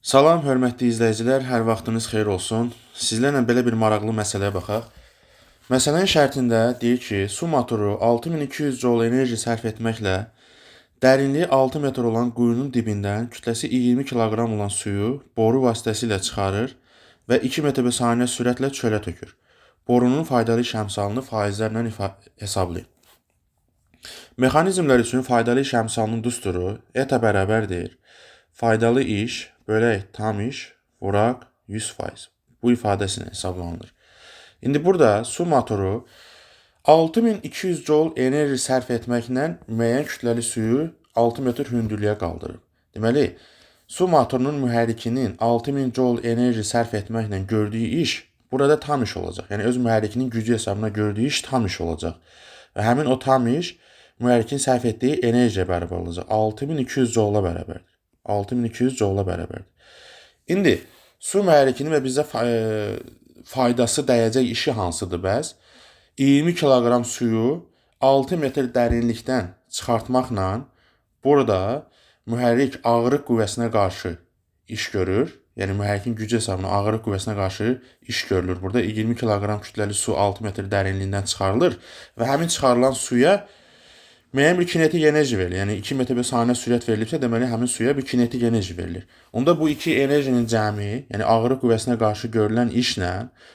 Salam, hörmətli izləyicilər, hər vaxtınız xeyir olsun. Sizlərlə belə bir maraqlı məsələyə baxaq. Məsələnin şərtində deyir ki, su motoru 6200 joule enerji sərf etməklə dərinliyi 6 metr olan quyunun dibindən kütləsi 20 kiloqram olan suyu boru vasitəsilə çıxarır və 2 metr per saniyə sürətlə çölə tökür. Borunun faydalı iş əmsalını faizlərlə hesablayın. Mexanizmlər üçün faydalı iş əmsalının düsturu ETA bərabərdir. Faydalı iş bölək tam iş vuraq 100%. Bu ifadəsilə hesablanılır. İndi burada su motoru 6200 joule enerji sərf etməklə müəyyən kütləli suyu 6 metr hündürlüyə qaldırır. Deməli, su motorunun mühərrikinin 6000 joule enerji sərf etməklə gördüyü iş burada tam iş olacaq. Yəni öz mühərrikinin gücü hesabına gördüyü iş tam iş olacaq. Və həmin o tam iş mühərrikin sərf etdiyi enerjiyə bərabər olacaq. 6200 joule-a bərabərdir. 6200 joule-a bərabərdir. İndi su mühərrikinin və bizə faydası dəyəcək işi hansıdır bəs? 20 kiloqram suyu 6 metr dərinlikdən çıxartmaqla burada mühərrik ağırlıq qüvvəsinə qarşı iş görür. Yəni mühərrikin gücü hesabına ağırlıq qüvvəsinə qarşı iş görülür. Burada 20 kiloqram kütləli su 6 metr dərinliyindən çıxarılır və həmin çıxarılan suya müəyyən bir kinetik enerji verilir. Yəni 2 metr per saniyə sürət verilibsə, deməli həmin suya bir kinetik enerji verilir. Onda bu iki enerjinin cəmi, yəni ağırlıq qüvvəsinə qarşı görülən işlə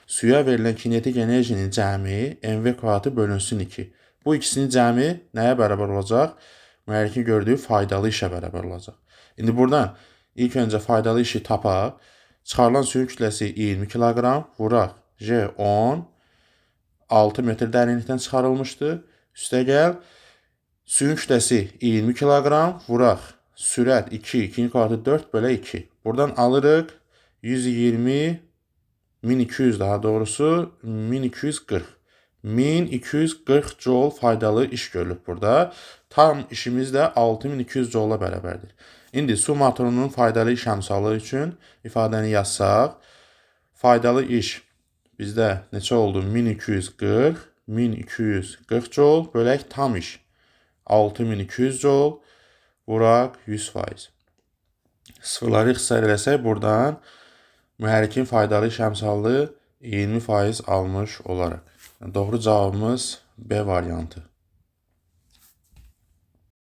suya verilən kinetik enerjinin cəmi mv kvadratı bölünsün 2. Bu ikisinin cəmi nəyə bərabər olacaq? Mühərrikin gördüyü faydalı işə bərabər olacaq. İndi buradan ilk öncə faydalı işi tapaq. Çıxarılan suyun kütləsi 20 kiloqram, vuraq J10 6 metr dərinlikdən çıxarılmışdır. Üstəgəl suyun kütləsi 20 kiloqram, vuraq sürət 2, 2-nin kvadratı 4 bölə 2. Buradan alırıq 120, 1200 daha doğrusu 1240. 1240 joule faydalı iş görülüb burada. Tam işimiz də 6200 joule-a bərabərdir. İndi su motorunun faydalı iş əmsalı üçün ifadəni yazsaq, faydalı iş bizdə neçə oldu? 1240, 1240 joule bölək tam iş. 6200 joule vuraq 100%. Sıfırları ixtisar eləsək buradan mühərrikin faydalı iş əmsalı 20% almış olaraq. Doğru cavabımız B variantı.